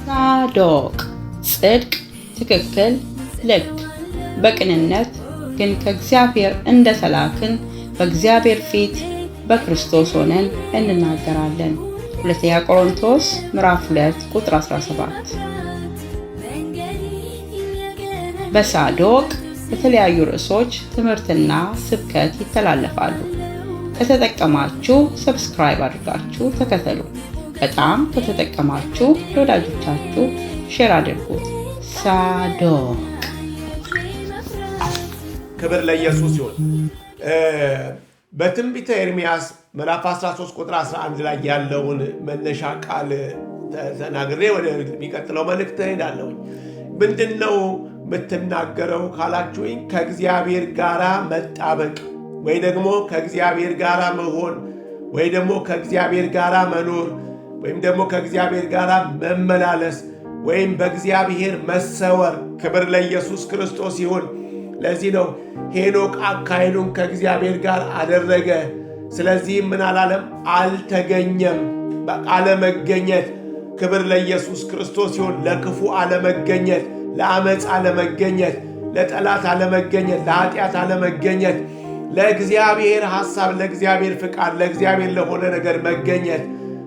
ሳዶቅ ጽድቅ፣ ትክክል፣ ልክ፣ በቅንነት ግን ከእግዚአብሔር እንደተላክን በእግዚአብሔር ፊት በክርስቶስ ሆነን እንናገራለን። ሁለተኛ ቆሮንቶስ ምዕራፍ 2 ቁጥር 17። በሳዶቅ የተለያዩ ርዕሶች ትምህርትና ስብከት ይተላለፋሉ። ከተጠቀማችሁ ሰብስክራይብ አድርጋችሁ ተከተሉ። በጣም ከተጠቀማችሁ ለወዳጆቻችሁ ሼር አድርጉት። ሳዶቅ። ክብር ለኢየሱስ ይሁን። በትንቢተ ኤርምያስ ምዕራፍ 13 ቁጥር 11 ላይ ያለውን መነሻ ቃል ተናግሬ ወደ የሚቀጥለው መልእክት እሄዳለሁ። ምንድነው የምትናገረው ካላችሁኝ፣ ከእግዚአብሔር ጋር መጣበቅ ወይ ደግሞ ከእግዚአብሔር ጋር መሆን ወይ ደግሞ ከእግዚአብሔር ጋር መኖር ወይም ደግሞ ከእግዚአብሔር ጋር መመላለስ ወይም በእግዚአብሔር መሰወር። ክብር ለኢየሱስ ክርስቶስ ይሁን። ለዚህ ነው ሄኖክ አካሄዱን ከእግዚአብሔር ጋር አደረገ። ስለዚህም ምን አላለም? አልተገኘም። አለመገኘት። ክብር ለኢየሱስ ክርስቶስ ይሁን። ለክፉ አለመገኘት፣ ለአመፅ አለመገኘት፣ ለጠላት አለመገኘት፣ ለኃጢአት አለመገኘት፣ ለእግዚአብሔር ሐሳብ፣ ለእግዚአብሔር ፍቃድ፣ ለእግዚአብሔር ለሆነ ነገር መገኘት፣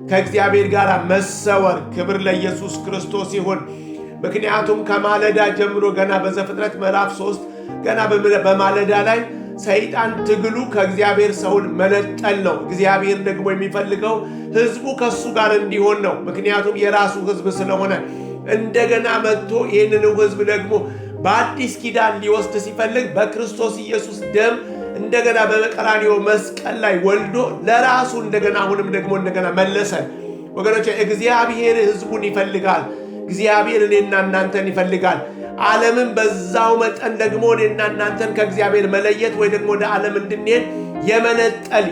ከእግዚአብሔር ጋር መሰወር። ክብር ለኢየሱስ ክርስቶስ ይሁን። ምክንያቱም ከማለዳ ጀምሮ ገና በዘፍጥረት ምዕራፍ 3 ገና በማለዳ ላይ ሰይጣን ትግሉ ከእግዚአብሔር ሰውን መነጠል ነው። እግዚአብሔር ደግሞ የሚፈልገው ሕዝቡ ከሱ ጋር እንዲሆን ነው። ምክንያቱም የራሱ ሕዝብ ስለሆነ እንደገና መጥቶ ይህንን ሕዝብ ደግሞ በአዲስ ኪዳን ሊወስድ ሲፈልግ በክርስቶስ ኢየሱስ ደም እንደገና በቀራንዮ መስቀል ላይ ወልዶ ለራሱ እንደገና አሁንም ደግሞ እንደገና መለሰን። ወገኖች እግዚአብሔር ሕዝቡን ይፈልጋል። እግዚአብሔር እኔና እናንተን ይፈልጋል። ዓለምን በዛው መጠን ደግሞ እኔና እናንተን ከእግዚአብሔር መለየት ወይ ደግሞ ወደ ዓለም እንድንሄድ የመነጠል፣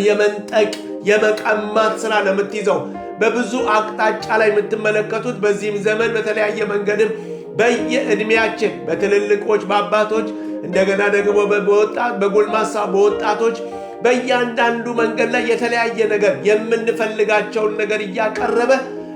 የመንጠቅ፣ የመቀማት ሥራ ለምትይዘው በብዙ አቅጣጫ ላይ የምትመለከቱት በዚህም ዘመን በተለያየ መንገድም በየዕድሜያችን በትልልቆች፣ በአባቶች እንደገና ደግሞ በጎልማሳ በወጣቶች በእያንዳንዱ መንገድ ላይ የተለያየ ነገር የምንፈልጋቸውን ነገር እያቀረበ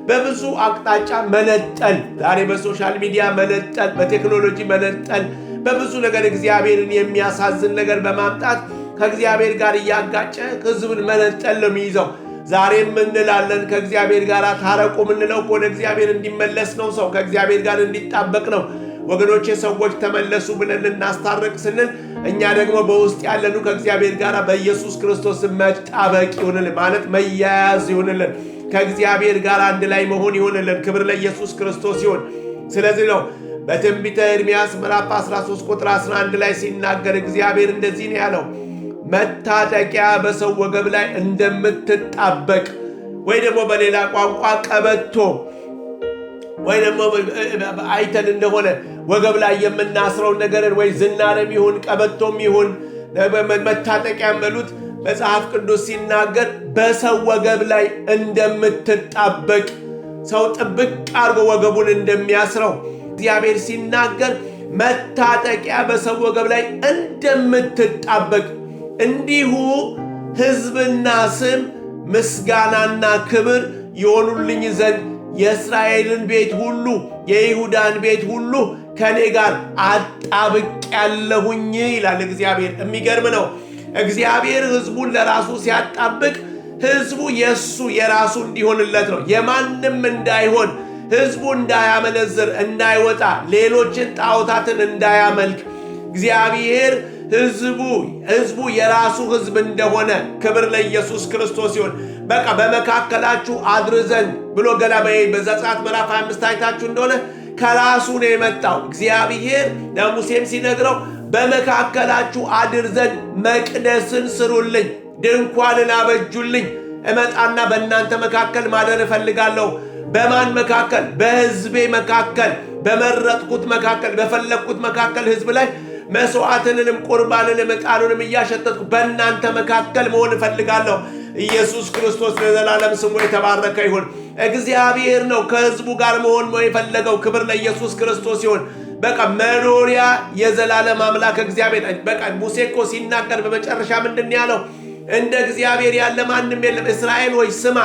በብዙ አቅጣጫ መነጠል፣ ዛሬ በሶሻል ሚዲያ መነጠል፣ በቴክኖሎጂ መነጠል፣ በብዙ ነገር እግዚአብሔርን የሚያሳዝን ነገር በማምጣት ከእግዚአብሔር ጋር እያጋጨ ሕዝብን መነጠል ነው የሚይዘው። ዛሬም እንላለን ከእግዚአብሔር ጋር ታረቁ የምንለው ወደ እግዚአብሔር እንዲመለስ ነው። ሰው ከእግዚአብሔር ጋር እንዲጣበቅ ነው። ወገኖቼ ሰዎች ተመለሱ ብለን ልናስታርቅ ስንል እኛ ደግሞ በውስጥ ያለኑ ከእግዚአብሔር ጋር በኢየሱስ ክርስቶስ መጣበቅ ይሁንልን፣ ማለት መያያዝ ይሁንልን፣ ከእግዚአብሔር ጋር አንድ ላይ መሆን ይሁንልን። ክብር ለኢየሱስ ክርስቶስ ይሁን። ስለዚህ ነው በትንቢተ ኤርምያስ ምዕራፍ 13 ቁጥር 11 ላይ ሲናገር እግዚአብሔር እንደዚህ ነው ያለው፣ መታጠቂያ በሰው ወገብ ላይ እንደምትጣበቅ ወይ ደግሞ በሌላ ቋንቋ ቀበቶ ወይ ደግሞ አይተን እንደሆነ ወገብ ላይ የምናስረው ነገርን ወይ ዝናርም ይሁን ቀበቶም ይሁን መታጠቂያ በሉት መጽሐፍ ቅዱስ ሲናገር በሰው ወገብ ላይ እንደምትጣበቅ፣ ሰው ጥብቅ አድርጎ ወገቡን እንደሚያስረው እግዚአብሔር ሲናገር መታጠቂያ በሰው ወገብ ላይ እንደምትጣበቅ እንዲሁ ሕዝብና ስም ምስጋናና ክብር የሆኑልኝ ዘንድ የእስራኤልን ቤት ሁሉ የይሁዳን ቤት ሁሉ ከኔ ጋር አጣብቅ ያለሁኝ ይላል እግዚአብሔር። የሚገርም ነው። እግዚአብሔር ሕዝቡን ለራሱ ሲያጣብቅ ሕዝቡ የራሱ እንዲሆንለት ነው። የማንም እንዳይሆን፣ ሕዝቡ እንዳያመነዝር፣ እንዳይወጣ፣ ሌሎችን ጣዖታትን እንዳያመልክ እግዚአብሔር ሕዝቡ የራሱ ሕዝብ እንደሆነ ክብር ለኢየሱስ ክርስቶስ ይሁን። በቃ በመካከላችሁ አድር ዘንድ ብሎ ገና በዘጸአት ምዕራፍ 25 አይታችሁ እንደሆነ ከራሱ ነው የመጣው። እግዚአብሔር ለሙሴም ሲነግረው በመካከላችሁ አድር ዘንድ መቅደስን ስሩልኝ፣ ድንኳንን አበጁልኝ፣ እመጣና በእናንተ መካከል ማደር እፈልጋለሁ። በማን መካከል? በሕዝቤ መካከል፣ በመረጥኩት መካከል፣ በፈለግኩት መካከል ሕዝብ ላይ መስዋዕትንም ቁርባንንም ዕጣኑንም እያሸተትኩ በእናንተ መካከል መሆን እፈልጋለሁ። ኢየሱስ ክርስቶስ ለዘላለም ስሙ የተባረከ ይሁን። እግዚአብሔር ነው ከሕዝቡ ጋር መሆን የፈለገው። ክብር ለኢየሱስ ክርስቶስ ይሁን። በቃ መኖሪያ የዘላለም አምላክ እግዚአብሔር። በቃ ሙሴ እኮ ሲናገር በመጨረሻ ምንድን ያለው? እንደ እግዚአብሔር ያለ ማንም የለም። እስራኤል ሆይ ስማ፣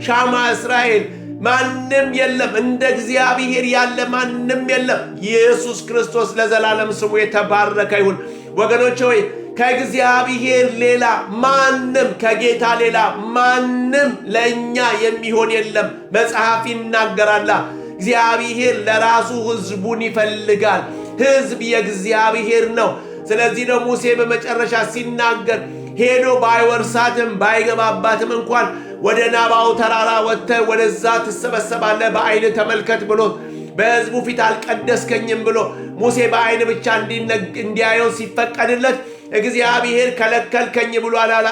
ሻማ እስራኤል፣ ማንም የለም፣ እንደ እግዚአብሔር ያለ ማንም የለም። ኢየሱስ ክርስቶስ ለዘላለም ስሙ የተባረከ ይሁን። ወገኖች ሆይ ከእግዚአብሔር ሌላ ማንም፣ ከጌታ ሌላ ማንም ለእኛ የሚሆን የለም። መጽሐፍ ይናገራል። እግዚአብሔር ለራሱ ሕዝቡን ይፈልጋል። ሕዝብ የእግዚአብሔር ነው። ስለዚህ ነው ሙሴ በመጨረሻ ሲናገር ሄዶ ባይወርሳትም ባይገባባትም እንኳን ወደ ናባው ተራራ ወጥተህ ወደዛ ትሰበሰባለህ፣ በዓይን ተመልከት ብሎ በሕዝቡ ፊት አልቀደስከኝም ብሎ ሙሴ በዓይን ብቻ እንዲያየው ሲፈቀድለት እግዚአብሔር ከለከልከኝ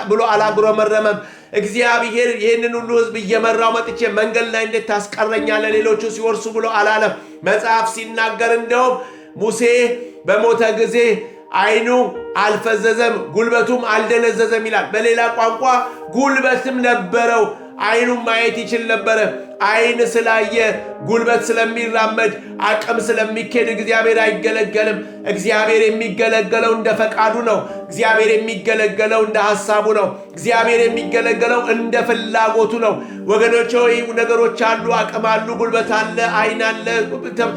ብሎ አላጉረመረመም። እግዚአብሔር ይህንን ሁሉ ሕዝብ እየመራው መጥቼ መንገድ ላይ እንዴት ታስቀረኛለህ ሌሎቹ ሲወርሱ ብሎ አላለም። መጽሐፍ ሲናገር እንደውም ሙሴ በሞተ ጊዜ ዓይኑ አልፈዘዘም ጉልበቱም አልደነዘዘም ይላል። በሌላ ቋንቋ ጉልበትም ነበረው፣ ዓይኑም ማየት ይችል ነበረ። ዓይን ስላየ ጉልበት ስለሚራመድ አቅም ስለሚኬድ እግዚአብሔር አይገለገልም። እግዚአብሔር የሚገለገለው እንደ ፈቃዱ ነው። እግዚአብሔር የሚገለገለው እንደ ሐሳቡ ነው። እግዚአብሔር የሚገለገለው እንደ ፍላጎቱ ነው። ወገኖች ሆይ ነገሮች አሉ፣ አቅም አሉ፣ ጉልበት አለ፣ ዓይን አለ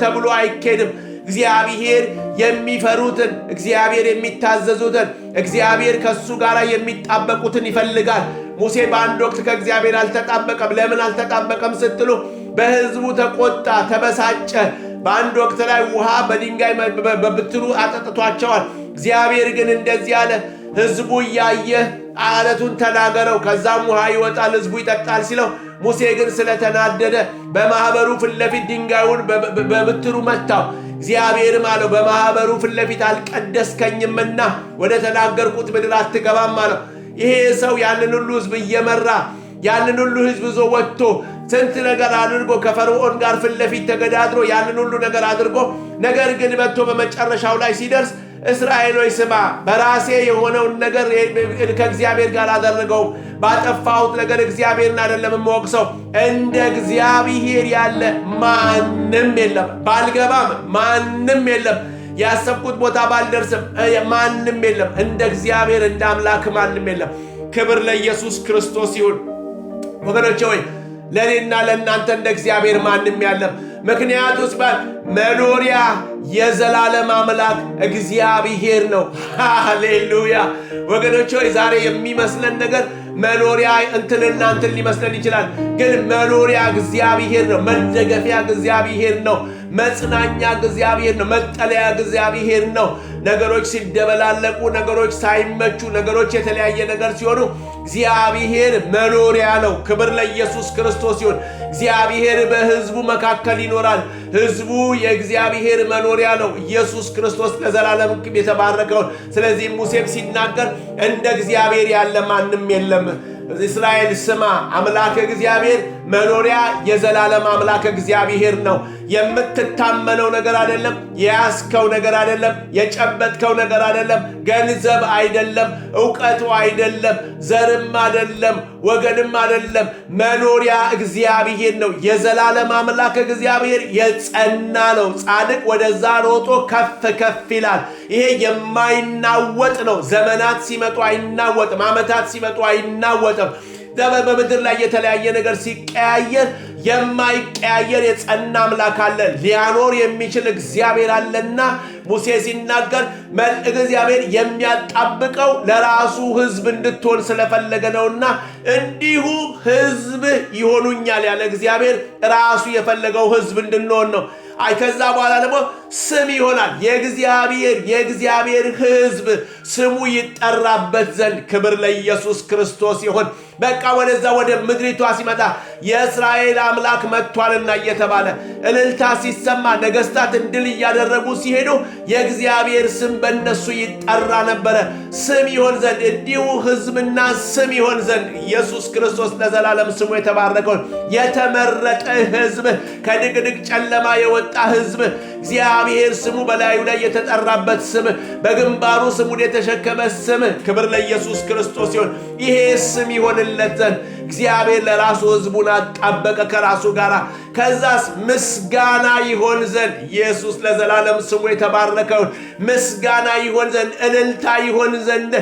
ተብሎ አይኬድም። እግዚአብሔር የሚፈሩትን፣ እግዚአብሔር የሚታዘዙትን፣ እግዚአብሔር ከሱ ጋር የሚጣበቁትን ይፈልጋል። ሙሴ በአንድ ወቅት ከእግዚአብሔር አልተጣበቀም። ለምን አልተጣበቀም ስትሉ በሕዝቡ ተቆጣ፣ ተበሳጨ። በአንድ ወቅት ላይ ውሃ በድንጋይ በብትሩ አጠጥቷቸዋል። እግዚአብሔር ግን እንደዚህ አለ፣ ሕዝቡ እያየ አለቱን ተናገረው፣ ከዛም ውሃ ይወጣል፣ ሕዝቡ ይጠጣል ሲለው ሙሴ ግን ስለተናደደ በማኅበሩ ፊት ለፊት ድንጋዩን በብትሩ መታው። እግዚአብሔርም አለው በማኅበሩ ፊት ለፊት አልቀደስከኝምና ወደ ተናገርኩት ምድር አትገባም አለው። ይሄ ሰው ያንን ሁሉ ሕዝብ እየመራ ያንን ሁሉ ሕዝብ ይዞ ወጥቶ ስንት ነገር አድርጎ ከፈርዖን ጋር ፊት ለፊት ተገዳድሮ ያንን ሁሉ ነገር አድርጎ ነገር ግን መጥቶ በመጨረሻው ላይ ሲደርስ እስራኤሎች ስማ፣ በራሴ የሆነውን ነገር ከእግዚአብሔር ጋር አደረገው፣ ባጠፋሁት ነገር እግዚአብሔርን አይደለም የምወቅሰው፣ እንደ እግዚአብሔር ያለ ማንም የለም። ባልገባም ማንም የለም፣ ያሰብኩት ቦታ ባልደርስም ማንም የለም፣ እንደ እግዚአብሔር እንደ አምላክ ማንም የለም። ክብር ለኢየሱስ ክርስቶስ ይሁን። ወገኖቼ ሆይ ለእኔና ለእናንተ እንደ እግዚአብሔር ማንም ያለም። ምክንያቱስ መኖሪያ የዘላለም አምላክ እግዚአብሔር ነው። ሃሌሉያ! ወገኖች ሆይ ዛሬ የሚመስለን ነገር መኖሪያ እንትንና እንትን ሊመስለን ይችላል። ግን መኖሪያ እግዚአብሔር ነው። መደገፊያ እግዚአብሔር ነው። መጽናኛ እግዚአብሔር ነው። መጠለያ እግዚአብሔር ነው። ነገሮች ሲደበላለቁ፣ ነገሮች ሳይመቹ፣ ነገሮች የተለያየ ነገር ሲሆኑ እግዚአብሔር መኖሪያ ነው። ክብር ለኢየሱስ ክርስቶስ ይሁን። እግዚአብሔር በሕዝቡ መካከል ይኖራል። ሕዝቡ የእግዚአብሔር መኖሪያ ነው። ኢየሱስ ክርስቶስ ለዘላለም የተባረከውን። ስለዚህ ሙሴም ሲናገር እንደ እግዚአብሔር ያለ ማንም የለም። እስራኤል ስማ፣ አምላክ እግዚአብሔር መኖሪያ የዘላለም አምላክ እግዚአብሔር ነው። የምትታመነው ነገር አይደለም፣ የያዝከው ነገር አይደለም፣ የጨበጥከው ነገር አይደለም፣ ገንዘብ አይደለም፣ ዕውቀቱ አይደለም፣ ዘርም አይደለም፣ ወገንም አይደለም። መኖሪያ እግዚአብሔር ነው። የዘላለም አምላክ እግዚአብሔር የጸና ነው። ጻድቅ ወደዛ ሮጦ ከፍ ከፍ ይላል። ይሄ የማይናወጥ ነው። ዘመናት ሲመጡ አይናወጥም። ዓመታት ሲመጡ አይናወጥም። በምድር ላይ የተለያየ ነገር ሲቀያየር የማይቀያየር የጸና አምላክ አለ። ሊያኖር የሚችል እግዚአብሔር አለና ሙሴ ሲናገር እግዚአብሔር የሚያጣብቀው ለራሱ ሕዝብ እንድትሆን ስለፈለገ ነውና እንዲሁ ሕዝብ ይሆኑኛል ያለ እግዚአብሔር ራሱ የፈለገው ሕዝብ እንድንሆን ነው። ከዛ በኋላ ደግሞ ስም ይሆናል። የእግዚአብሔር ሕዝብ ስሙ ይጠራበት ዘንድ ክብር ለኢየሱስ ክርስቶስ ይሁን። በቃ ወደዛ ወደ ምድሪቷ ሲመጣ የእስራኤል አምላክ መጥቷልና እየተባለ እልልታ ሲሰማ ነገስታት ድል እያደረጉ ሲሄዱ የእግዚአብሔር ስም በእነሱ ይጠራ ነበረ። ስም ይሆን ዘንድ እንዲሁ ሕዝብና ስም ይሆን ዘንድ ኢየሱስ ክርስቶስ ለዘላለም ስሙ የተባረከውን የተመረጠ ሕዝብ ከድቅድቅ ጨለማ የወጣ ሕዝብ እግዚአብሔር ስሙ በላዩ ላይ የተጠራበት ስም፣ በግንባሩ ስሙን የተሸከመ ስም፣ ክብር ለኢየሱስ ክርስቶስ ይሁን። ይሄ ስም ይሆንለት ዘንድ እግዚአብሔር ለራሱ ሕዝቡን አጣበቀ ከራሱ ጋር። ከዛስ ምስጋና ይሆን ዘንድ ኢየሱስ ለዘላለም ስሙ የተባረከውን ምስጋና ይሆን ዘንድ እልልታ ይሆን ዘንድ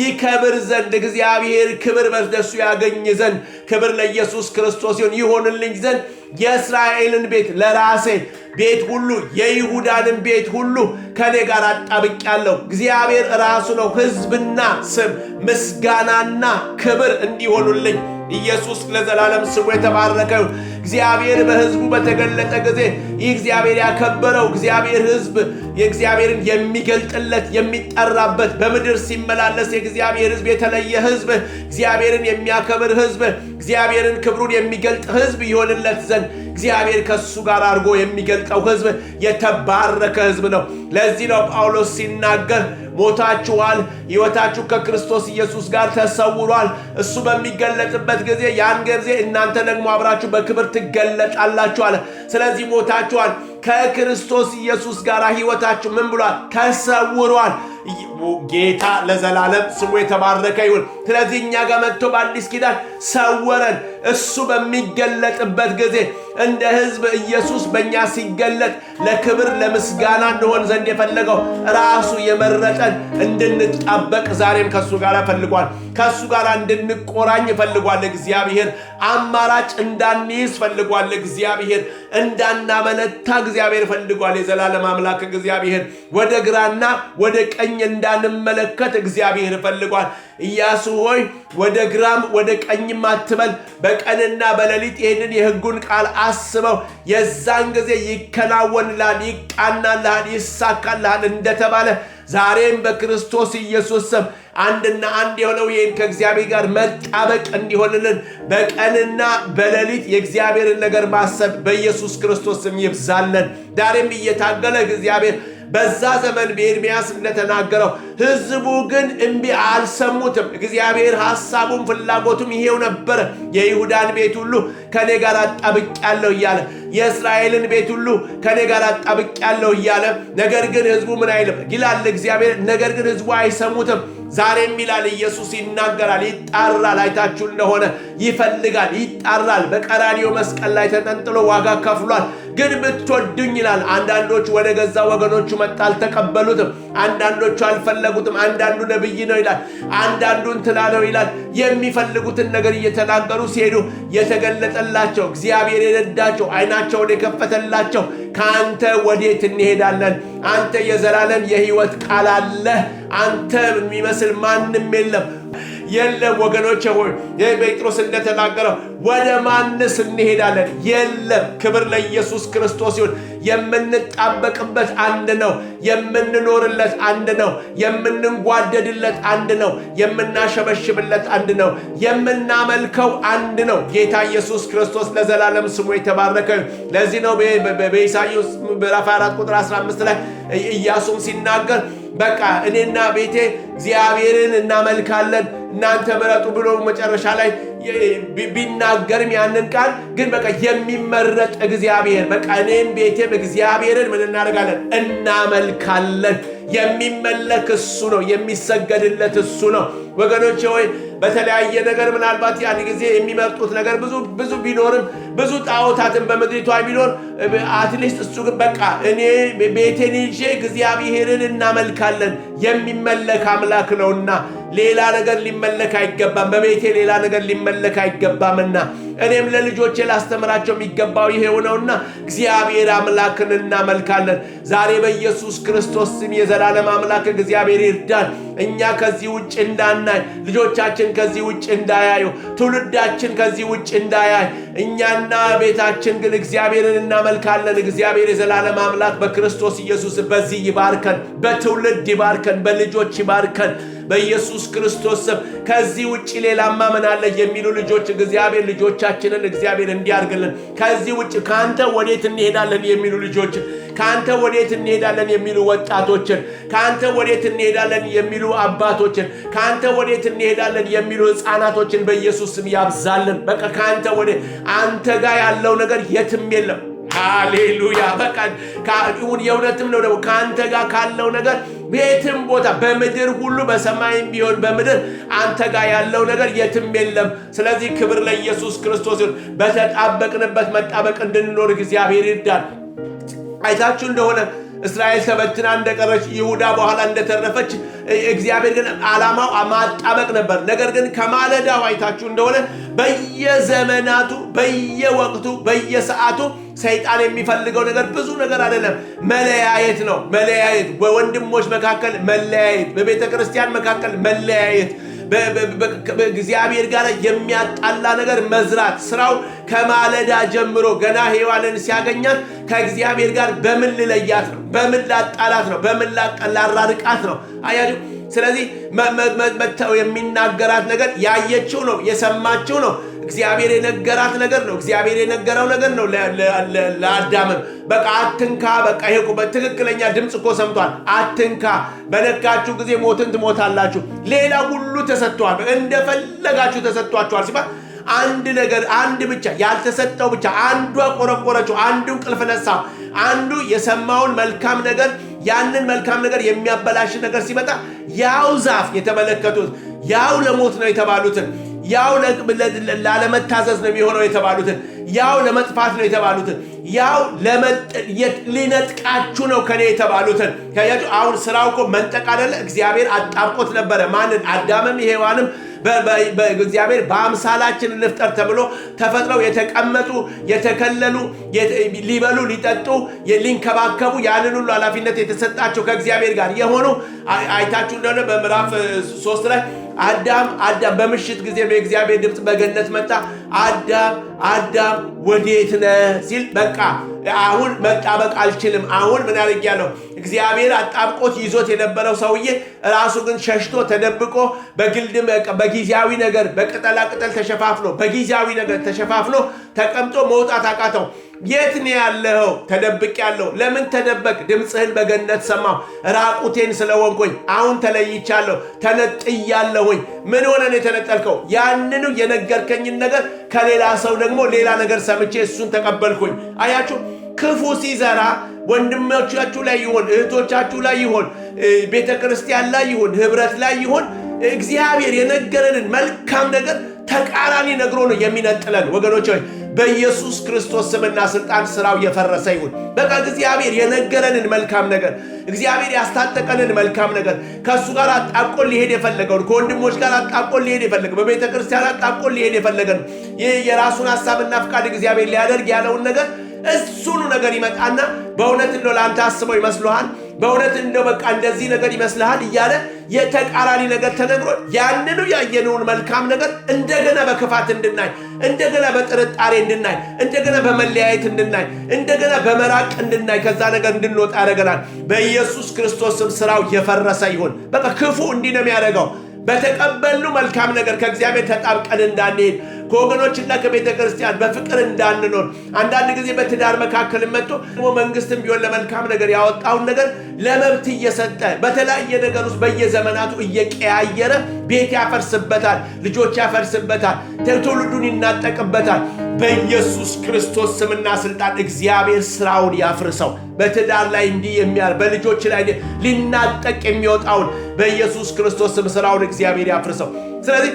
ይከብር ዘንድ እግዚአብሔር ክብር በደሱ ያገኝ ዘንድ ክብር ለኢየሱስ ክርስቶስ ይሆንልኝ ዘንድ የእስራኤልን ቤት ለራሴ ቤት ሁሉ የይሁዳንን ቤት ሁሉ ከኔ ጋር አጣብቄአለሁ። እግዚአብሔር ራሱ ነው ሕዝብና ስም ምስጋናና ክብር እንዲሆኑልኝ። ኢየሱስ ለዘላለም ስሙ የተባረከው እግዚአብሔር በሕዝቡ በተገለጠ ጊዜ ይህ እግዚአብሔር ያከበረው እግዚአብሔር ሕዝብ የእግዚአብሔርን የሚገልጥለት የሚጠራበት በምድር ሲመላለስ የእግዚአብሔር ሕዝብ የተለየ ሕዝብ እግዚአብሔርን የሚያከብር ሕዝብ እግዚአብሔርን ክብሩን የሚገልጥ ሕዝብ ይሆንለት ዘንድ እግዚአብሔር ከሱ ጋር አድርጎ የሚገልጠው ሕዝብ የተባረከ ሕዝብ ነው። ለዚህ ነው ጳውሎስ ሲናገር ሞታችኋል፣ ሕይወታችሁ ከክርስቶስ ኢየሱስ ጋር ተሰውሯል። እሱ በሚገለጥበት ጊዜ ያን ጊዜ እናንተ ደግሞ አብራችሁ በክብር ትገለጣላችሁ አለ። ስለዚህ ሞታችኋል፣ ከክርስቶስ ኢየሱስ ጋር ሕይወታችሁ ምን ብሏል? ተሰውሯል። ጌታ ለዘላለም ስሙ የተባረከ ይሁን። ስለዚህ እኛ ጋር መጥቶ በአዲስ ኪዳን ሰወረን። እሱ በሚገለጥበት ጊዜ እንደ ሕዝብ ኢየሱስ በእኛ ሲገለጥ ለክብር ለምስጋና እንደሆን ዘንድ የፈለገው ራሱ የመረጠን እንድንጣበቅ ዛሬም ከሱ ጋር ፈልጓል። ከሱ ጋር እንድንቆራኝ ፈልጓል። እግዚአብሔር አማራጭ እንዳንይዝ ፈልጓል። እግዚአብሔር እንዳናመነታ እግዚአብሔር ፈልጓል። የዘላለም አምላክ እግዚአብሔር ወደ ግራና ወደ ቀኝ እንዳንመለከት እግዚአብሔር ፈልጓል። ኢያሱ ሆይ ወደ ግራም ወደ ቀኝም አትበል፣ በቀንና በሌሊት ይህንን የሕጉን ቃል አስበው፣ የዛን ጊዜ ይከናወንልሃል፣ ይቃናልሃል፣ ይሳካልሃል እንደተባለ ዛሬም በክርስቶስ ኢየሱስ ስም አንድና አንድ የሆነው ይህን ከእግዚአብሔር ጋር መጣበቅ እንዲሆንልን በቀንና በሌሊት የእግዚአብሔርን ነገር ማሰብ በኢየሱስ ክርስቶስ ስም ይብዛለን። ዛሬም እየታገለ እግዚአብሔር በዛ ዘመን በኤርምያስ እንደተናገረው ሕዝቡ ግን እምቢ አልሰሙትም። እግዚአብሔር ሐሳቡም ፍላጎቱም ይሄው ነበር። የይሁዳን ቤት ሁሉ ከኔ ጋር አጣብቄአለሁ እያለ የእስራኤልን ቤት ሁሉ ከኔ ጋር አጣብቄአለሁ እያለ ነገር ግን ሕዝቡ ምን አይልም ይላል እግዚአብሔር። ነገር ግን ሕዝቡ አይሰሙትም። ዛሬም ይላል ኢየሱስ ይናገራል፣ ይጣራል። አይታችሁ እንደሆነ ይፈልጋል፣ ይጣራል። በቀራንዮ መስቀል ላይ ተጠንጥሎ ዋጋ ከፍሏል። ግን ብትወዱኝ ይላል። አንዳንዶቹ ወደ ገዛ ወገኖቹ መጣ፣ አልተቀበሉትም። አንዳንዶቹ አልፈለጉትም። አንዳንዱ ነብይ ነው ይላል፣ አንዳንዱ እንትና ነው ይላል። የሚፈልጉትን ነገር እየተናገሩ ሲሄዱ የተገለጠላቸው እግዚአብሔር የነዳቸው አይናቸውን የከፈተላቸው ከአንተ ወዴት እንሄዳለን? አንተ የዘላለም የሕይወት ቃል አለ። አንተ የሚመስል ማንም የለም ወገኖቼ ሆይ ጴጥሮስ እንደተናገረው ወደ ማንስ እንሄዳለን? የለም። ክብር ለኢየሱስ ክርስቶስ ይሁን። የምንጣበቅበት አንድ ነው። የምንኖርለት አንድ ነው። የምንጓደድለት አንድ ነው። የምናሸበሽብለት አንድ ነው። የምናመልከው አንድ ነው። ጌታ ኢየሱስ ክርስቶስ ለዘላለም ስሙ የተባረከ። ለዚህ ነው በኢሳይያስ ምዕራፍ 4 ቁጥር 15 ላይ ኢያሱም ሲናገር በቃ እኔና ቤቴ እግዚአብሔርን እናመልካለን እናንተ ምረጡ ብሎ መጨረሻ ላይ ቢናገርም ያንን ቃል ግን በቃ የሚመረጥ እግዚአብሔር በቃ እኔም ቤቴም እግዚአብሔርን ምን እናደርጋለን? እናመልካለን። የሚመለክ እሱ ነው። የሚሰገድለት እሱ ነው። ወገኖቼ ሆይ በተለያየ ነገር ምናልባት ያን ጊዜ የሚመርጡት ነገር ብዙ ቢኖርም ብዙ ጣዖታትን በምድሪቷ ቢኖር አትሊስት እሱ ግን በቃ እኔ ቤቴን ይዤ እግዚአብሔርን እናመልካለን። የሚመለክ አምላክ ነውና ሌላ ነገር ሊመለክ አይገባም። በቤቴ ሌላ ነገር ሊመለክ አይገባምና እኔም ለልጆቼ ላስተምራቸው የሚገባው ይሄው ነውና እግዚአብሔር አምላክን እናመልካለን። ዛሬ በኢየሱስ ክርስቶስ ስም የዘላለም አምላክ እግዚአብሔር ይርዳን። እኛ ከዚህ ውጭ እንዳናይ፣ ልጆቻችን ከዚህ ውጭ እንዳያዩ፣ ትውልዳችን ከዚህ ውጭ እንዳያይ፣ እኛና ቤታችን ግን እግዚአብሔርን እናመልካለን። እግዚአብሔር የዘላለም አምላክ በክርስቶስ ኢየሱስ በዚህ ይባርከን፣ በትውልድ ይባርከን፣ በልጆች ይባርከን በኢየሱስ ክርስቶስ ስም። ከዚህ ውጭ ሌላማ ምን አለ የሚሉ ልጆች እግዚአብሔር ልጆቻችንን እግዚአብሔር እንዲያርግልን። ከዚህ ውጭ ካንተ ወዴት እንሄዳለን የሚሉ ልጆች፣ ካንተ ወዴት እንሄዳለን የሚሉ ወጣቶችን፣ ካንተ ወዴት እንሄዳለን የሚሉ አባቶችን፣ ካንተ ወዴት እንሄዳለን የሚሉ ሕፃናቶችን በኢየሱስ ስም ያብዛልን። በቃ ካንተ ወዴት አንተ ጋር ያለው ነገር የትም የለም። ሃሌሉያ። በቃ የእውነትም ነው ደግሞ ከአንተ ጋር ካለው ነገር ቤትም ቦታ በምድር ሁሉ በሰማይም ቢሆን በምድር አንተ ጋር ያለው ነገር የትም የለም። ስለዚህ ክብር ለኢየሱስ ክርስቶስ ይሁን። በተጣበቅንበት መጣበቅ እንድንኖር እግዚአብሔር ይርዳል። አይታችሁ እንደሆነ እስራኤል ተበትና እንደቀረች ይሁዳ በኋላ እንደተረፈች እግዚአብሔር ግን ዓላማው ማጣበቅ ነበር። ነገር ግን ከማለዳው አይታችሁ እንደሆነ በየዘመናቱ በየወቅቱ በየሰዓቱ ሰይጣን የሚፈልገው ነገር ብዙ ነገር አይደለም፣ መለያየት ነው። መለያየት፣ በወንድሞች መካከል መለያየት፣ በቤተ ክርስቲያን መካከል መለያየት፣ በእግዚአብሔር ጋር የሚያጣላ ነገር መዝራት። ስራው ከማለዳ ጀምሮ ገና ሔዋንን ሲያገኛት ከእግዚአብሔር ጋር በምን ልለያት ነው? በምን ላጣላት ነው? በምን ላራርቃት ነው? አያችሁ። ስለዚህ መተው የሚናገራት ነገር ያየችው ነው፣ የሰማችው ነው። እግዚአብሔር የነገራት ነገር ነው። እግዚአብሔር የነገረው ነገር ነው ለአዳምም። በቃ አትንካ፣ በቃ ይሄ በትክክለኛ ድምፅ እኮ ሰምቷል። አትንካ፣ በነካችሁ ጊዜ ሞትን ትሞታላችሁ። ሌላ ሁሉ ተሰጥቷል፣ እንደፈለጋችሁ ተሰጥቷችኋል ሲባል አንድ ነገር አንድ ብቻ ያልተሰጠው ብቻ አንዷ ቆረቆረችው፣ አንዱ እንቅልፍ ነሳው፣ አንዱ የሰማውን መልካም ነገር ያንን መልካም ነገር የሚያበላሽ ነገር ሲመጣ ያው ዛፍ የተመለከቱት ያው ለሞት ነው የተባሉትን ያው ላለመታዘዝ ነው የሚሆነው የተባሉትን ያው ለመጥፋት ነው የተባሉትን ያው ሊነጥቃችሁ ነው ከኔ የተባሉትን ከያችሁ። አሁን ስራው እኮ መንጠቅ አይደለ? እግዚአብሔር አጣብቆት ነበረ። ማንን? አዳምም ሔዋንም በእግዚአብሔር በአምሳላችን እንፍጠር ተብሎ ተፈጥረው የተቀመጡ የተከለሉ ሊበሉ ሊጠጡ ሊንከባከቡ ያንን ሁሉ ኃላፊነት የተሰጣቸው ከእግዚአብሔር ጋር የሆኑ አይታችሁ እንደሆነ በምዕራፍ 3 ላይ አዳም በምሽት ጊዜ የእግዚአብሔር ድምፅ በገነት መጣ። አዳም ወዴት ነህ ሲል በቃ አሁን መጣበቅ አልችልም። አሁን ምን አድርጌያለሁ? እግዚአብሔር አጣብቆት ይዞት የነበረው ሰውዬ ራሱ ግን ሸሽቶ ተደብቆ በግልድም በጊዜያዊ ነገር በቅጠላቅጠል ተሸፋፍኖ በጊዜያዊ ነገር ተሸፋፍኖ ተቀምጦ መውጣት አቃተው። የት ነው ያለኸው? ተደብቄያለሁ። ለምን ተደበቅ? ድምፅህን በገነት ሰማሁ፣ ራቁቴን ስለሆንኩኝ አሁን ተለይቻለሁ፣ ተነጥያለሁኝ። ምን ሆነ ነው የተነጠልከው? ያንኑ የነገርከኝን ነገር ከሌላ ሰው ደግሞ ሌላ ነገር ሰምቼ እሱን ተቀበልኩኝ። አያችሁ፣ ክፉ ሲዘራ ወንድሞቻችሁ ላይ ይሆን እህቶቻችሁ ላይ ይሆን ቤተ ክርስቲያን ላይ ይሆን ህብረት ላይ ይሆን እግዚአብሔር የነገረንን መልካም ነገር ተቃራኒ ነግሮ ነው የሚነጥለን። ወገኖች ሆይ በኢየሱስ ክርስቶስ ስምና ስልጣን ስራው የፈረሰ ይሁን። በቃ እግዚአብሔር የነገረንን መልካም ነገር እግዚአብሔር ያስታጠቀንን መልካም ነገር ከእሱ ጋር አጣብቆን ሊሄድ የፈለገውን ከወንድሞች ጋር አጣብቆን ሊሄድ የፈለገው በቤተ ክርስቲያን አጣብቆን ሊሄድ የፈለገን ይህ የራሱን ሐሳብና ፍቃድ እግዚአብሔር ሊያደርግ ያለውን ነገር እሱኑ ነገር ይመጣና በእውነት እንደው ለአንተ አስበው ይመስልሃል? በእውነት እንደው በቃ እንደዚህ ነገር ይመስልሃል? እያለ የተቃራኒ ነገር ተነግሮ ያንኑ ያየነውን መልካም ነገር እንደገና በክፋት እንድናይ፣ እንደገና በጥርጣሬ እንድናይ፣ እንደገና በመለያየት እንድናይ፣ እንደገና በመራቅ እንድናይ፣ ከዛ ነገር እንድንወጣ ያደርገናል። በኢየሱስ ክርስቶስ ስም ስራው የፈረሰ ይሁን። በቃ ክፉ እንዲህ ነው የሚያደርገው። በተቀበልነው መልካም ነገር ከእግዚአብሔር ተጣብቀን እንዳንሄድ ከወገኖችና ከቤተ ክርስቲያን በፍቅር እንዳንኖር አንዳንድ ጊዜ በትዳር መካከል መጥቶ መንግስትም ቢሆን ለመልካም ነገር ያወጣውን ነገር ለመብት እየሰጠ በተለያየ ነገር ውስጥ በየዘመናቱ እየቀያየረ ቤት ያፈርስበታል፣ ልጆች ያፈርስበታል፣ ትውልዱን ይናጠቅበታል። በኢየሱስ ክርስቶስ ስምና ስልጣን እግዚአብሔር ስራውን ያፍርሰው። በትዳር ላይ እንዲህ በልጆች ላይ ሊናጠቅ የሚወጣውን በኢየሱስ ክርስቶስ ስም ስራውን እግዚአብሔር ያፍርሰው። ስለዚህ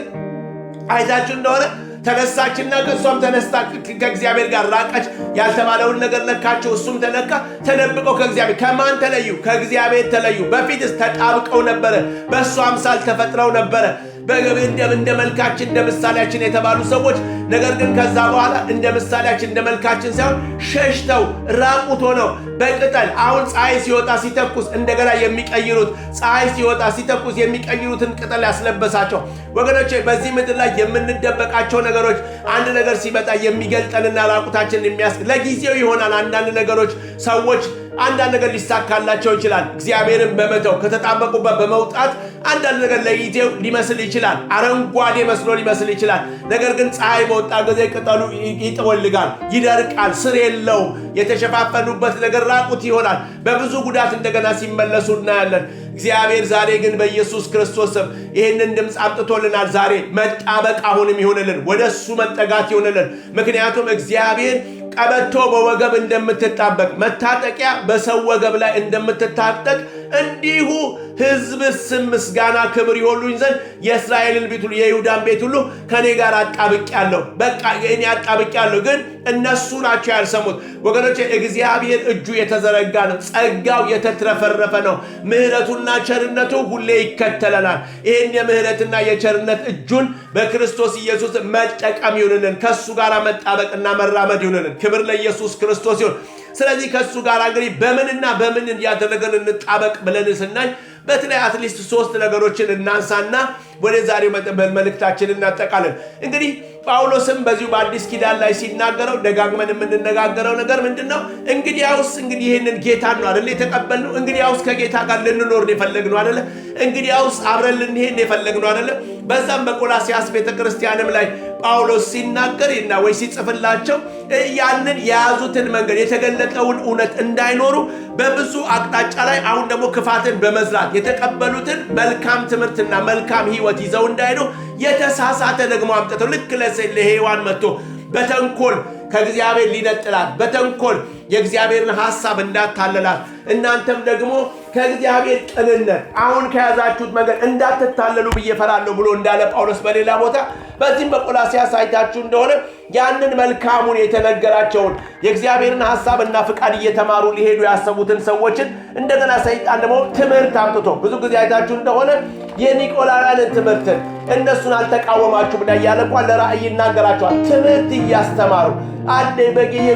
አይታችሁ እንደሆነ ተነሳችና እሷም ተነስታ ከእግዚአብሔር ጋር ራቀች። ያልተባለውን ነገር ነካቸው፣ እሱም ተነካ። ተደብቀው ከእግዚአብሔር ከማን ተለዩ? ከእግዚአብሔር ተለዩ። በፊትስ ተጣብቀው ነበረ፣ በእሱ አምሳል ተፈጥረው ነበረ፣ እንደ መልካችን እንደ ምሳሌያችን የተባሉ ሰዎች። ነገር ግን ከዛ በኋላ እንደ ምሳሌያችን እንደ መልካችን ሳይሆን ሸሽተው ራቁት ሆነው በቅጠል አሁን ፀሐይ ሲወጣ ሲተኩስ እንደገና የሚቀይሩት ፀሐይ ሲወጣ ሲተኩስ የሚቀይሩትን ቅጠል ያስለበሳቸው። ወገኖቼ በዚህ ምድር ላይ የምንደበቃቸው ነገሮች አንድ ነገር ሲመጣ የሚገልጠንና ራቁታችንን ለጊዜው ይሆናል። አንዳንድ ነገሮች ሰዎች አንዳንድ ነገር ሊሳካላቸው ይችላል። እግዚአብሔርን በመተው ከተጣበቁበት በመውጣት አንዳንድ ነገር ለጊዜው ሊመስል ይችላል፣ አረንጓዴ መስሎ ሊመስል ይችላል። ነገር ግን ፀሐይ በወጣ ጊዜ ቅጠሉ ይጠወልጋል፣ ይደርቃል፣ ስር የለውም። የተሸፋፈኑበት ነገር ራቁት ይሆናል። በብዙ ጉዳት እንደገና ሲመለሱ እናያለን። እግዚአብሔር ዛሬ ግን በኢየሱስ ክርስቶስ ስም ይህንን ድምፅ አምጥቶልናል። ዛሬ መጣበቅ አሁንም ይሆንልን፣ ወደ እሱ መጠጋት ይሆንልን። ምክንያቱም እግዚአብሔር ቀበቶ በወገብ እንደምትጣበቅ መታጠቂያ በሰው ወገብ ላይ እንደምትታጠቅ እንዲሁ ሕዝብስ ምስጋና ክብር ይሆኑኝ ዘንድ የእስራኤልን ቤት ሁሉ የይሁዳን ቤት ሁሉ ከኔ ጋር አጣብቄአለሁ። በቃ እኔ አጣብቄአለሁ፣ ግን እነሱ ናቸው ያልሰሙት። ወገኖቼ እግዚአብሔር እጁ የተዘረጋ ነው። ጸጋው የተትረፈረፈ ነው። ምሕረቱና ቸርነቱ ሁሌ ይከተለናል። ይህን የምሕረትና የቸርነት እጁን በክርስቶስ ኢየሱስ መጠቀም ይሁንልን። ከሱ ጋር መጣበቅና መራመድ ይሁንልን። ክብር ለኢየሱስ ክርስቶስ ይሁን። ስለዚህ ከሱ ጋር እንግዲህ በምንና በምን ያደረገን እንጣበቅ ብለን ስናይ በተለይ አትሊስት 3 ነገሮችን እናንሳና ወደ ዛሬው መልእክታችንን እናጠቃለን። እንግዲህ ጳውሎስም በዚሁ በአዲስ ኪዳን ላይ ሲናገረው ደጋግመን የምንነጋገረው ነገር ምንድነው? እንግዲያውስ ይህንን ጌታን ነው አይደል የተቀበልነው? እንግዲያውስ ከጌታ ጋር ልንኖር ነው የፈለግነው አይደል? እንግዲያውስ አብረን ልንሄድ ነው የፈለግነው አይደል? በዛም በቆላስይስ ቤተክርስቲያንም ላይ ጳውሎስ ሲናገርና ወይ ሲጽፍላቸው ያንን የያዙትን መንገድ የተገለጠውን እውነት እንዳይኖሩ በብዙ አቅጣጫ ላይ አሁን ደግሞ ክፋትን በመዝራት የተቀበሉትን መልካም ትምህርትና መልካም ሕይወት ይዘው እንዳይሄዱ የተሳሳተ ደግሞ አምጥተው ልክ ለሔዋን መጥቶ በተንኮል ከእግዚአብሔር ሊነጥላት በተንኮል የእግዚአብሔርን ሐሳብ እንዳታለላት እናንተም ደግሞ ከእግዚአብሔር ቅንነት አሁን ከያዛችሁት መንገድ እንዳትታለሉ ብዬ እፈራለሁ ብሎ እንዳለ ጳውሎስ በሌላ ቦታ በዚህም በቆላስይስ አይታችሁ እንደሆነ ያንን መልካሙን የተነገራቸውን የእግዚአብሔርን ሐሳብና ፍቃድ እየተማሩ ሊሄዱ ያሰቡትን ሰዎችን እንደገና ሰይጣን ደግሞ ትምህርት አምጥቶ ብዙ ጊዜ አይታችሁ እንደሆነ የኒቆላውያንን ትምህርትን እነሱን አልተቃወማችሁም ብላ እያለ እንኳን ለራእይ ይናገራቸዋል። ትምህርት እያስተማሩ አንዴ በጊዜ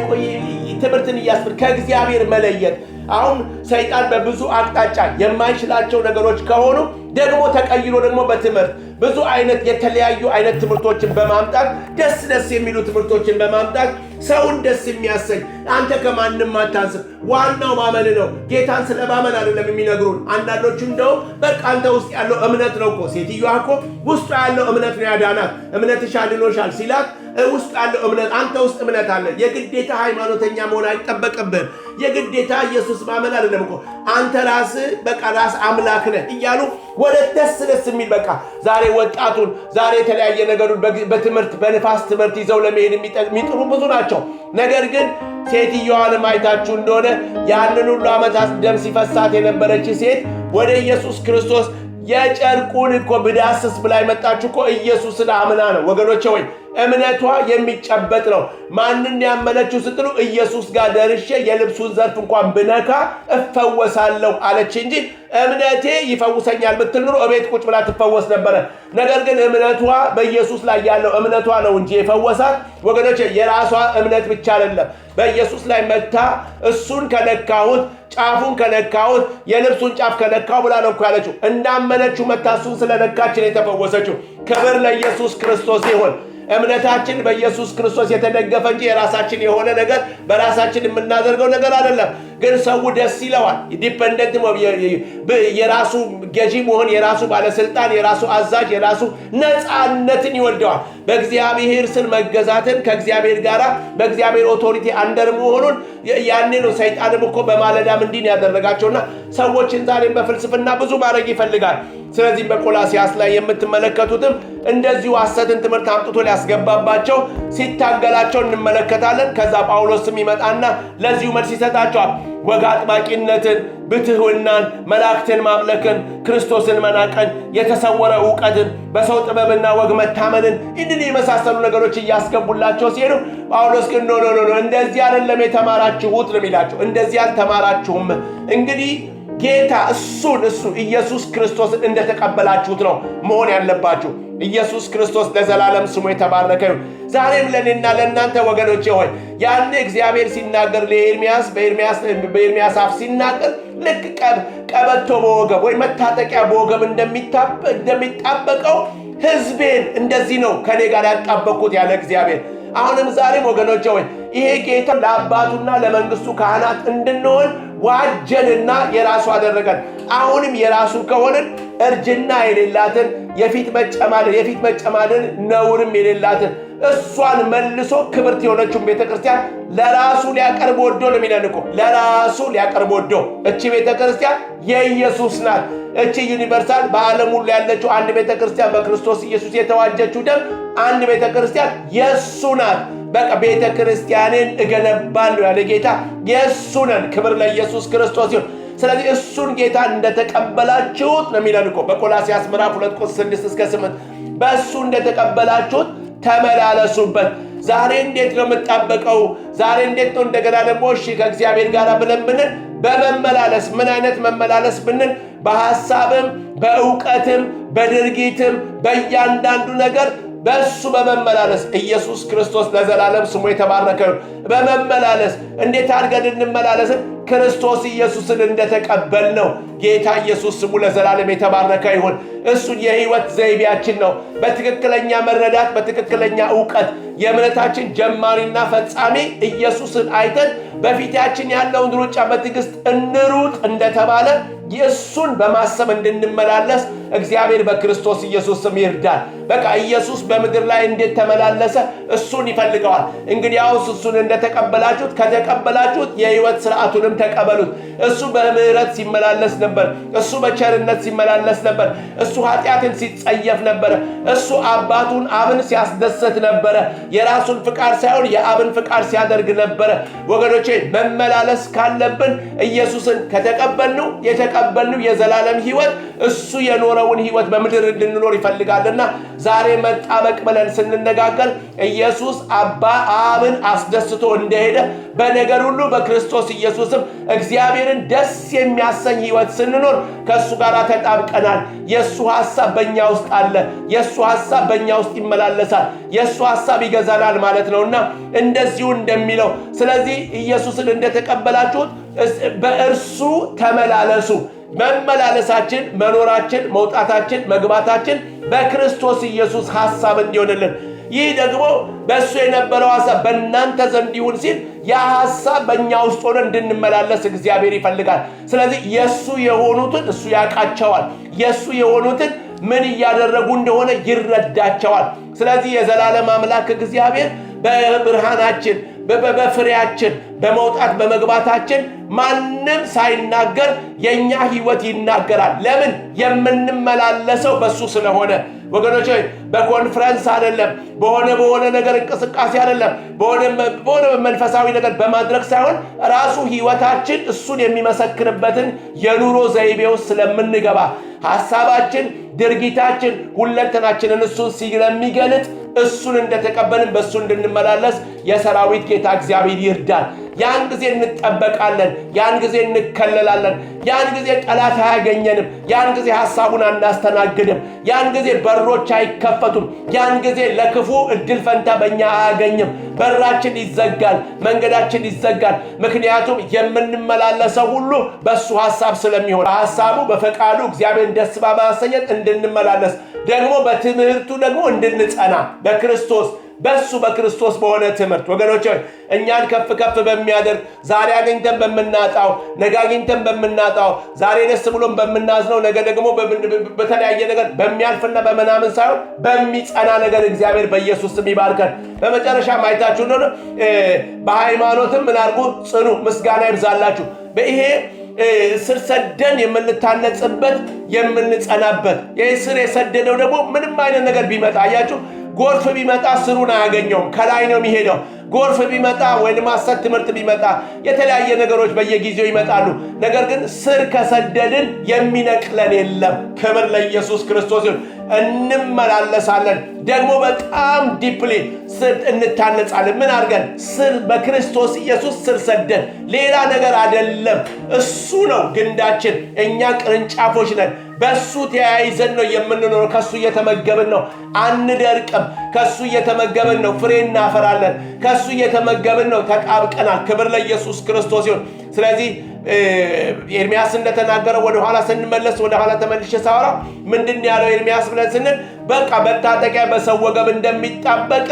ትምህርትን እያስፈር ከእግዚአብሔር መለየት አሁን ሰይጣን በብዙ አቅጣጫ የማይችላቸው ነገሮች ከሆኑ ደግሞ ተቀይሮ ደግሞ በትምህርት ብዙ አይነት የተለያዩ አይነት ትምህርቶችን በማምጣት ደስ የሚሉ ትምህርቶችን በማምጣት ሰውን ደስ የሚያሰኝ አንተ ከማንም አታንስም፣ ዋናው ማመን ነው። ጌታን ስለማመን አይደለም የሚነግሩን። አንዳንዶቹ እንደው በቃ አንተ ውስጥ ያለው እምነት ነው እኮ ሴትዮዋ እኮ ውስጥ ያለው እምነት ነው ያዳናት፣ እምነትሽ አድኖሻል ሲላት ውስጥ ያለው እምነት አንተ ውስጥ እምነት አለ። የግዴታ ሃይማኖተኛ መሆን አይጠበቅብን። የግዴታ ኢየሱስ ማመን አይደለም እኮ አንተ ራስህ በቃ ራስ አምላክ ነህ እያሉ ወደ ደስ የሚል በቃ ዛሬ ወጣቱን ዛሬ የተለያየ ነገሩን በትምህርት በንፋስ ትምህርት ይዘው ለመሄድ የሚጥሩ ብዙ ናቸው። ነገር ግን ሴትዮዋንም አይታችሁ እንደሆነ ያንን ሁሉ ዓመታት ደም ሲፈሳት የነበረች ሴት ወደ ኢየሱስ ክርስቶስ የጨርቁን እኮ ብዳስስ ብላ መጣችሁ እኮ ኢየሱስን አምና ነው። ወገኖቼ ወይ እምነቷ የሚጨበጥ ነው። ማንን ያመነችው ስትሉ ኢየሱስ ጋር ደርሼ የልብሱን ዘርፍ እንኳን ብነካ እፈወሳለሁ አለች እንጂ እምነቴ ይፈውሰኛል ብትል ኑሮ እቤት ቁጭ ብላ ትፈወስ ነበረ። ነገር ግን እምነቷ በኢየሱስ ላይ ያለው እምነቷ ነው እንጂ የፈወሳት ወገኖቼ የራሷ እምነት ብቻ አይደለም። በኢየሱስ ላይ መታ እሱን ከነካሁት ጫፉን ከነካሁት የልብሱን ጫፍ ከነካው ብላ ነው ያለችው። እንዳመነችው መታ እሱን ስለነካችን የተፈወሰችው። ክብር ለኢየሱስ ክርስቶስ ይሁን። እምነታችን በኢየሱስ ክርስቶስ የተደገፈ እንጂ የራሳችን የሆነ ነገር በራሳችን የምናደርገው ነገር አይደለም። ግን ሰው ደስ ይለዋል። ዲፔንደንት የራሱ ገዢ መሆን፣ የራሱ ባለስልጣን፣ የራሱ አዛዥ፣ የራሱ ነፃነትን ይወደዋል። በእግዚአብሔር ስር መገዛትን ከእግዚአብሔር ጋር በእግዚአብሔር ኦቶሪቲ አንደር መሆኑን ያኔ ነው። ሰይጣንም እኮ በማለዳም እንዲህ ያደረጋቸውና ሰዎችን ዛሬም በፍልስፍና ብዙ ማድረግ ይፈልጋል። ስለዚህ በቆላስይስ ላይ የምትመለከቱትም እንደዚሁ ሐሰትን ትምህርት አምጥቶ ሊያስገባባቸው ሲታገላቸው እንመለከታለን። ከዛ ጳውሎስም ይመጣና ለዚሁ መልስ ይሰጣቸዋል። ወግ አጥባቂነትን፣ ብትህውናን፣ መላእክትን ማምለክን፣ ክርስቶስን መናቀን፣ የተሰወረ ዕውቀትን፣ በሰው ጥበብና ወግ መታመንን እንዲህ የመሳሰሉ ነገሮች እያስገቡላቸው ሲሄዱ ጳውሎስ ግን ኖ እንደዚህ አይደለም የተማራችሁት ነው የሚላቸው። እንደዚህ አልተማራችሁም። እንግዲህ ጌታ እሱ ኢየሱስ ክርስቶስን እንደተቀበላችሁት ነው መሆን ያለባችሁ። ኢየሱስ ክርስቶስ ለዘላለም ስሙ የተባረከ ነው። ዛሬም ለኔና ለእናንተ ወገኖቼ ሆይ ያኔ እግዚአብሔር ሲናገር በኤርምያስ አፍ ሲናገር ልክ ቀበቶ በወገብ ወይ መታጠቂያ በወገብ እንደሚጣበቀው ሕዝቤን እንደዚህ ነው ከኔ ጋር ያጣበቅኩት ያለ እግዚአብሔር። አሁንም ዛሬም ወገኖቼ ሆይ ይሄ ጌታ ለአባቱና ለመንግስቱ ካህናት እንድንሆን ዋጀንና የራሱ አደረገን። አሁንም የራሱ ከሆንን እርጅና የሌላትን የፊት መጨማደን ነውርም የሌላትን እሷን መልሶ ክብርት የሆነችውን ቤተክርስቲያን ለራሱ ሊያቀርብ ወዶ ነው የሚለን እኮ። ለራሱ ሊያቀርብ ወዶ እቺ ቤተክርስቲያን የኢየሱስ ናት። እቺ ዩኒቨርሳል በዓለም ሁሉ ያለችው አንድ ቤተክርስቲያን በክርስቶስ ኢየሱስ የተዋጀችው ደም አንድ ቤተክርስቲያን የእሱ ናት። በቃ ቤተ ክርስቲያንን እገነባለሁ ያለ ጌታ የእሱ ነን። ክብር ለኢየሱስ ክርስቶስ ይሁን። ስለዚህ እሱን ጌታ እንደተቀበላችሁት ነው የሚለን እኮ በቆላስይስ ምዕራፍ 2:6-8 በእሱ እንደተቀበላችሁት ተመላለሱበት። ዛሬ እንዴት ነው የምጣበቀው? ዛሬ እንዴት ነው እንደገና ደግሞ እሺ ከእግዚአብሔር ጋር ብለን ብንል በመመላለስ ምን አይነት መመላለስ ብንል በሐሳብም በእውቀትም በድርጊትም በእያንዳንዱ ነገር በእሱ በመመላለስ ኢየሱስ ክርስቶስ ለዘላለም ስሙ የተባረከ ነው። በመመላለስ እንዴት አድርገን እንመላለስን? ክርስቶስ ኢየሱስን እንደተቀበልነው ጌታ ኢየሱስ ስሙ ለዘላለም የተባረከ ይሁን። እሱ የህይወት ዘይቤያችን ነው። በትክክለኛ መረዳት በትክክለኛ ዕውቀት የእምነታችን ጀማሪና ፈጻሚ ኢየሱስን አይተን በፊታችን ያለውን ሩጫ በትዕግስት እንሩጥ እንደተባለ ኢየሱስን በማሰብ እንድንመላለስ እግዚአብሔር በክርስቶስ ኢየሱስ ስም ይርዳል። በቃ ኢየሱስ በምድር ላይ እንዴት ተመላለሰ? እሱን ይፈልገዋል። እንግዲያውስ እሱን እንደተቀበላችሁት ከተቀበላችሁት የህይወት ስርዓቱንም ተቀበሉት። እሱ በምህረት ሲመላለስ ነበር። እሱ በቸርነት ሲመላለስ ነበር። እሱ ኃጢአትን ሲጸየፍ ነበር። እሱ አባቱን አብን ሲያስደሰት ነበር። የራሱን ፍቃድ ሳይሆን የአብን ፍቃድ ሲያደርግ ነበር። ወገኖቼ መመላለስ ካለብን ኢየሱስን ከተቀበልነው የተቀበልነው የዘላለም ህይወት እሱ የኖረውን ህይወት በምድር እንድንኖር ይፈልጋልና ዛሬ መጣበቅ ብለን ስንነጋገር ኢየሱስ አብን አስደስቶ እንደሄደ በነገር ሁሉ በክርስቶስ ኢየሱስም እግዚአብሔርን ደስ የሚያሰኝ ህይወት ስንኖር ከሱ ጋር ተጣብቀናል። የሱ ሐሳብ በእኛ ውስጥ አለ። የሱ ሐሳብ በእኛ ውስጥ ይመላለሳል። የሱ ሐሳብ ይገዛናል ማለት ነውና እንደዚሁ እንደሚለው ስለዚህ ኢየሱስን እንደተቀበላችሁት በእርሱ ተመላለሱ። መመላለሳችን መኖራችን መውጣታችን መግባታችን በክርስቶስ ኢየሱስ ሐሳብ እንዲሆንልን ይህ ደግሞ በእሱ የነበረው ሐሳብ በእናንተ ዘንድ ይሁን ሲል ያ ሐሳብ በእኛ ውስጥ ሆነ እንድንመላለስ እግዚአብሔር ይፈልጋል። ስለዚህ የእሱ የሆኑትን እሱ ያውቃቸዋል። የእሱ የሆኑትን ምን እያደረጉ እንደሆነ ይረዳቸዋል። ስለዚህ የዘላለም አምላክ እግዚአብሔር በብርሃናችን በፍሬያችን በመውጣት በመግባታችን ማንም ሳይናገር የኛ ህይወት ይናገራል። ለምን? የምንመላለሰው በሱ ስለሆነ። ወገኖች በኮንፈረንስ አይደለም፣ በሆነ ነገር እንቅስቃሴ አይደለም፣ በሆነ መንፈሳዊ ነገር በማድረግ ሳይሆን ራሱ ህይወታችን እሱን የሚመሰክርበትን የኑሮ ዘይቤ ውስጥ ስለምንገባ ሐሳባችን፣ ድርጊታችን፣ ሁለንተናችንን እሱን ስለሚገልጥ እሱን እንደተቀበልን በእሱ እንድንመላለስ የሰራዊት ጌታ እግዚአብሔር ይርዳል። ያን ጊዜ እንጠበቃለን። ያን ጊዜ እንከለላለን። ያን ጊዜ ጠላት አያገኘንም። ያን ጊዜ ሐሳቡን አናስተናግድም። ያን ጊዜ በሮች አይከፈቱም። ያን ጊዜ ለክፉ እድል ፈንታ በእኛ አያገኝም። በራችን ይዘጋል፣ መንገዳችን ይዘጋል። ምክንያቱም የምንመላለሰው ሁሉ በእሱ ሐሳብ ስለሚሆን በሐሳቡ በፈቃዱ እግዚአብሔር ደስ ባሰኘን እንድንመላለስ ደግሞ በትምህርቱ ደግሞ እንድንጸና በክርስቶስ በሆነ ትምህርት ወገኖች እኛን ከፍ ከፍ በሚያደርግ ዛሬ አግኝተን በምናጣው ነገ አግኝተን በምናጣው ዛሬ ደስ ብሎን በምናዝነው ነገ ደግሞ በተለያየ ነገር በሚያልፍና በመናምን ሳይሆን በሚጸና ነገር እግዚአብሔር በኢየሱስ ስም ይባርከን። በመጨረሻ ማይታችሁ ነው በሃይማኖትም ምን አድርጉ? ጽኑ፣ ምስጋና ይብዛላችሁ። በይሄ ስር ሰደን የምንታነጽበት የምንጸናበት ይህ ስር የሰደደው ደግሞ ምንም አይነት ነገር ቢመጣ አያችሁ፣ ጎርፍ ቢመጣ ስሩን አያገኘውም፣ ከላይ ነው የሚሄደው። ጎርፍ ቢመጣ ወይም ሐሰት ትምህርት ቢመጣ የተለያየ ነገሮች በየጊዜው ይመጣሉ። ነገር ግን ስር ከሰደድን የሚነቅለን የለም። ክብር ለኢየሱስ ክርስቶስ ይሁን። እንመላለሳለን ደግሞ በጣም ዲፕሊ ስር እንታነጻለን። ምን አድርገን? ስር በክርስቶስ ኢየሱስ ስር ሰደን፣ ሌላ ነገር አይደለም። እሱ ነው ግንዳችን፣ እኛ ቅርንጫፎች ነን። በሱ ተያይዘን ነው የምንኖረው። ከሱ እየተመገብን ነው፣ አንደርቅም። ከሱ እየተመገብን ነው፣ ፍሬ እናፈራለን። ከሱ እየተመገብን ነው፣ ተጣብቀናል። ክብር ለኢየሱስ ክርስቶስ ይሁን። ስለዚህ ኤርምያስ እንደተናገረው ወደ ኋላ ስንመለስ ወደ ኋላ ተመልሼ ሳወራ ምንድን ያለው ኤርምያስ ብለን ስንል በቃ መታጠቂያ በሰው ወገብ እንደሚጣበቅ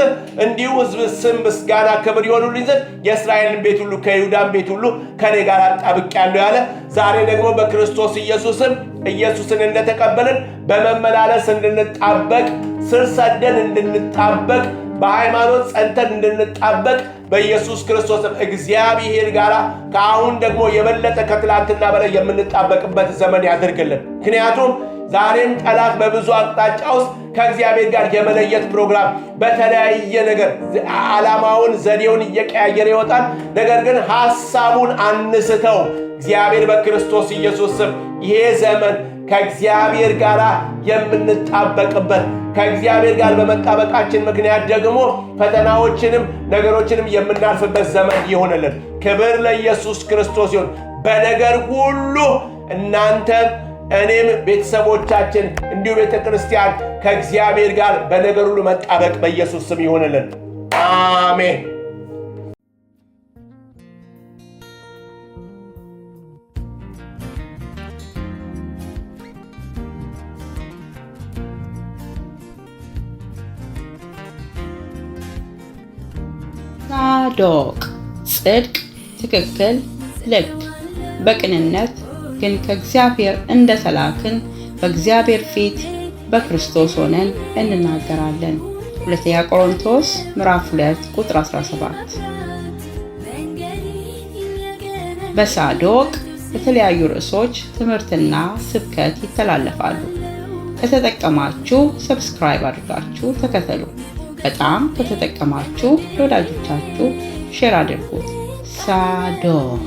እንዲሁ ሕዝብ ስም ምስጋና ክብር ይሆኑልኝ ዘንድ የእስራኤልን ቤት ሁሉ ከይሁዳን ቤት ሁሉ ከኔ ጋር አጣብቄአለሁ ያለ ዛሬ ደግሞ በክርስቶስ ኢየሱስም ኢየሱስን እንደተቀበልን በመመላለስ እንድንጣበቅ ስር ሰደን እንድንጣበቅ በሃይማኖት ጸንተን እንድንጣበቅ በኢየሱስ ክርስቶስም እግዚአብሔር ጋር ከአሁን ደግሞ የበለጠ ከትላንትና በላይ የምንጣበቅበት ዘመን ያድርግልን። ምክንያቱም ዛሬም ጠላት በብዙ አቅጣጫ ውስጥ ከእግዚአብሔር ጋር የመለየት ፕሮግራም በተለያየ ነገር ዓላማውን ዘዴውን እየቀያየረ ይወጣል። ነገር ግን ሐሳቡን አንስተው እግዚአብሔር በክርስቶስ ኢየሱስ ስም ይሄ ዘመን ከእግዚአብሔር ጋር የምንጣበቅበት ከእግዚአብሔር ጋር በመጣበቃችን ምክንያት ደግሞ ፈተናዎችንም ነገሮችንም የምናልፍበት ዘመን ይሆንልን። ክብር ለኢየሱስ ክርስቶስ ይሁን። በነገር ሁሉ እናንተ እኔም ቤተሰቦቻችን እንዲሁ ቤተ ክርስቲያን ከእግዚአብሔር ጋር በነገር ሁሉ መጣበቅ በኢየሱስ ስም ይሆንልን። አሜን። ሳዶቅ ጽድቅ፣ ትክክል፣ ልክ፣ በቅንነት ግን ከእግዚአብሔር እንደተላክን በእግዚአብሔር ፊት በክርስቶስ ሆነን እንናገራለን። ሁለተኛ ቆሮንቶስ ምዕራፍ 2 ቁጥር 17። በሳዶቅ የተለያዩ ርዕሶች ትምህርትና ስብከት ይተላለፋሉ። ከተጠቀማችሁ ሰብስክራይብ አድርጋችሁ ተከተሉ። በጣም ከተጠቀማችሁ ለወዳጆቻችሁ ሼር አድርጉት። ሳዶቅ